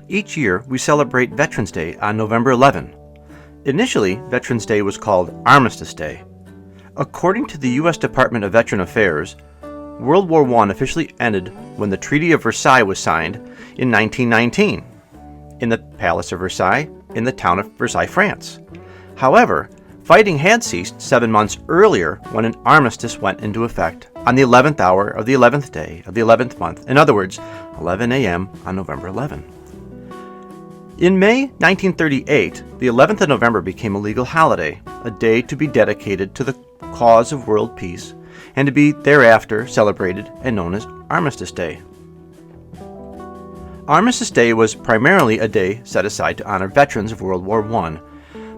Each year, we celebrate Veterans Day on November 11. Initially, Veterans Day was called Armistice Day. According to the U.S. Department of Veteran Affairs, World War I officially ended when the Treaty of Versailles was signed in 1919 in the Palace of Versailles in the town of Versailles, France. However, fighting had ceased 7 months earlier when an armistice went into effect on the 11th hour of the 11th day of the 11th month, in other words, 11 a.m. on November 11. In May 1938, the 11th of November became a legal holiday, a day to be dedicated to the cause of world peace, and to be thereafter celebrated and known as Armistice Day. Armistice Day was primarily a day set aside to honor veterans of World War I,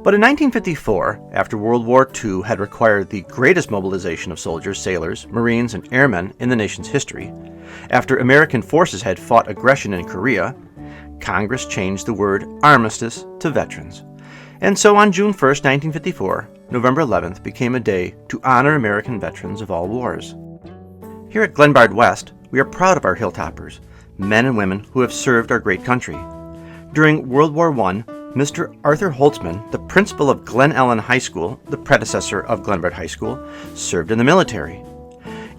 but in 1954, after World War II had required the greatest mobilization of soldiers, sailors, Marines, and airmen in the nation's history, after American forces had fought aggression in Korea, Congress changed the word armistice to veterans. And so on June 1, 1954, November 11th became a day to honor American veterans of all wars. Here at Glenbard West, we are proud of our Hilltoppers, men and women who have served our great country. During World War I, Mr. Arthur Holtzman, the principal of Glen Ellyn High School, the predecessor of Glenbard High School, served in the military.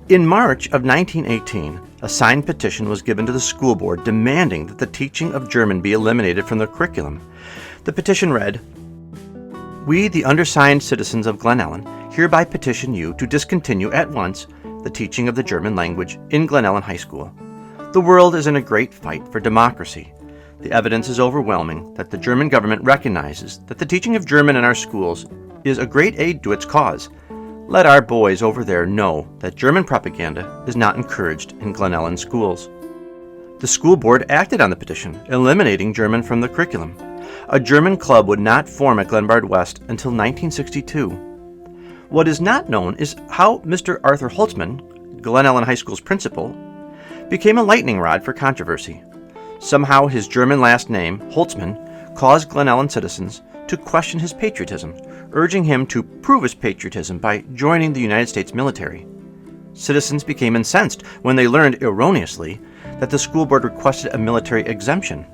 In March of 1918, a signed petition was given to the school board demanding that the teaching of German be eliminated from the curriculum. The petition read, "We, the undersigned citizens of Glen Ellyn, hereby petition you to discontinue at once the teaching of the German language in Glen Ellyn High School. The world is in a great fight for democracy. The evidence is overwhelming that the German government recognizes that the teaching of German in our schools is a great aid to its cause. Let our boys over there know that German propaganda is not encouraged in Glen Ellyn schools." The school board acted on the petition, eliminating German from the curriculum. A German club would not form at Glenbard West until 1962. What is not known is how Mr. Arthur Holtzman, Glen Ellyn High School's principal, became a lightning rod for controversy. Somehow his German last name, Holtzman, caused Glen Ellyn citizens to question his patriotism, urging him to prove his patriotism by joining the United States military. Citizens became incensed when they learned erroneously that the school board requested a military exemption.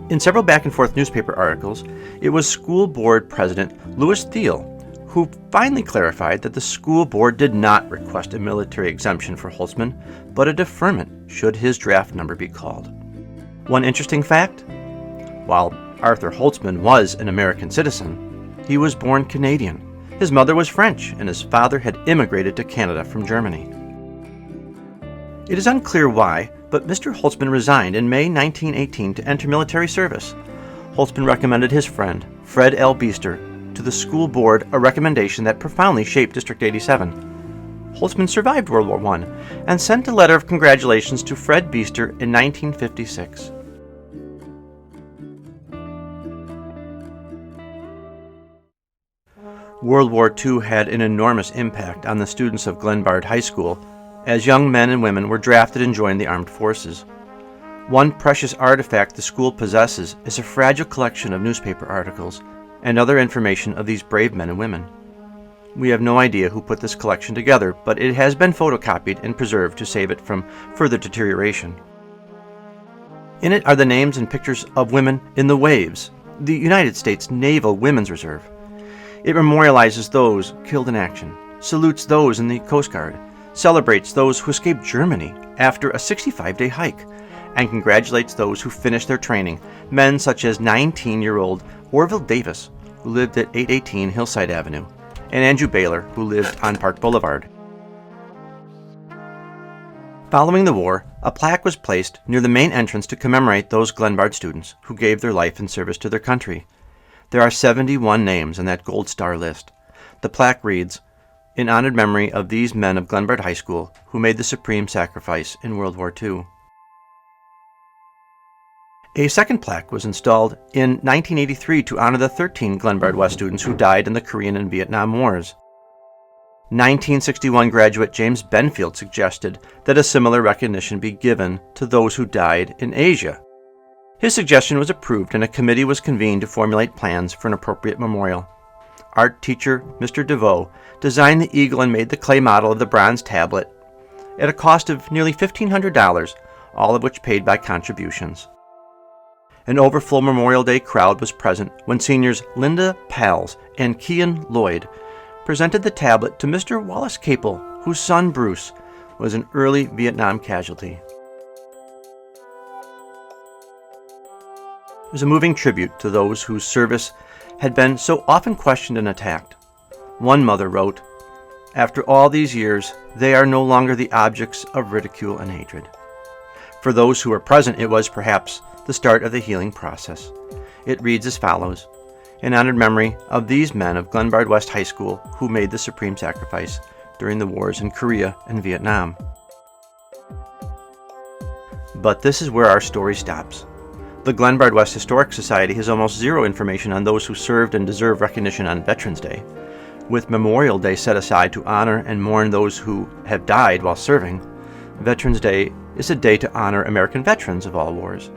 In several back-and-forth newspaper articles, it was school board president Louis Thiel who finally clarified that the school board did not request a military exemption for Holtzman, but a deferment should his draft number be called. One interesting fact: while Arthur Holtzman was an American citizen, he was born Canadian. His mother was French, and his father had immigrated to Canada from Germany. It is unclear why, but Mr. Holtzman resigned in May 1918 to enter military service. Holtzman recommended his friend, Fred L. Beester, to the school board, a recommendation that profoundly shaped District 87. Holtzman survived World War I and sent a letter of congratulations to Fred Beester in 1956. World War II had an enormous impact on the students of Glenbard High School, as young men and women were drafted and joined the armed forces. One precious artifact the school possesses is a fragile collection of newspaper articles and other information of these brave men and women. We have no idea who put this collection together, but it has been photocopied and preserved to save it from further deterioration. In it are the names and pictures of women in the Waves, the United States Naval Women's Reserve. It memorializes those killed in action, salutes those in the Coast Guard, celebrates those who escaped Germany after a 65-day hike, and congratulates those who finished their training, men such as 19-year-old Orville Davis, who lived at 818 Hillside Avenue, and Andrew Baylor, who lived on Park Boulevard. Following the war, a plaque was placed near the main entrance to commemorate those Glenbard students who gave their life in service to their country. There are 71 names on that Gold Star list. The plaque reads, "In honored memory of these men of Glenbard High School who made the supreme sacrifice in World War II." A second plaque was installed in 1983 to honor the 13 Glenbard West students who died in the Korean and Vietnam Wars. 1961 graduate James Benfield suggested that a similar recognition be given to those who died in Asia. His suggestion was approved, and a committee was convened to formulate plans for an appropriate memorial. Art teacher Mr. DeVoe designed the eagle and made the clay model of the bronze tablet at a cost of nearly $1,500, all of which paid by contributions. An overflow Memorial Day crowd was present when seniors Linda Pals and Kean Lloyd presented the tablet to Mr. Wallace Capel, whose son Bruce was an early Vietnam casualty. It was a moving tribute to those whose service had been so often questioned and attacked. One mother wrote, "After all these years, they are no longer the objects of ridicule and hatred." For those who were present, it was perhaps the start of the healing process. It reads as follows: "In honored memory of these men of Glenbard West High School who made the supreme sacrifice during the wars in Korea and Vietnam." But this is where our story stops. The Glenbard West Historic Society has almost zero information on those who served and deserve recognition on Veterans Day. With Memorial Day set aside to honor and mourn those who have died while serving, Veterans Day is a day to honor American veterans of all wars.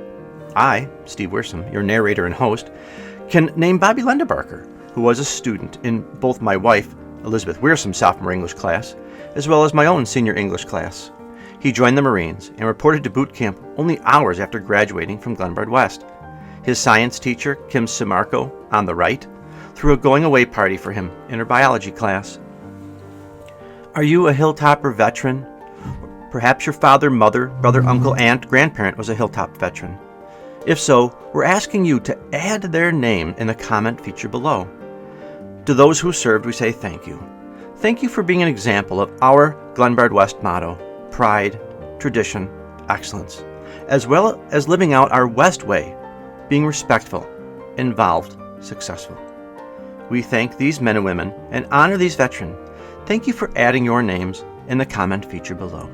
I, Steve Wiersum, your narrator and host, can name Bobby Lendebarker, who was a student in both my wife, Elizabeth Wiersum's sophomore English class, as well as my own senior English class. He joined the Marines and reported to boot camp only hours after graduating from Glenbard West. His science teacher, Kim Simarco, on the right, threw a going-away party for him in her biology class. Are you a Hilltopper veteran? Perhaps your father, mother, brother, uncle, aunt, grandparent was a Hilltop veteran. If so, we're asking you to add their name in the comment feature below. To those who served, we say thank you. Thank you for being an example of our Glenbard West motto: pride, tradition, excellence, as well as living out our West way, being respectful, involved, successful. We thank these men and women and honor these veterans. Thank you for adding your names in the comment feature below.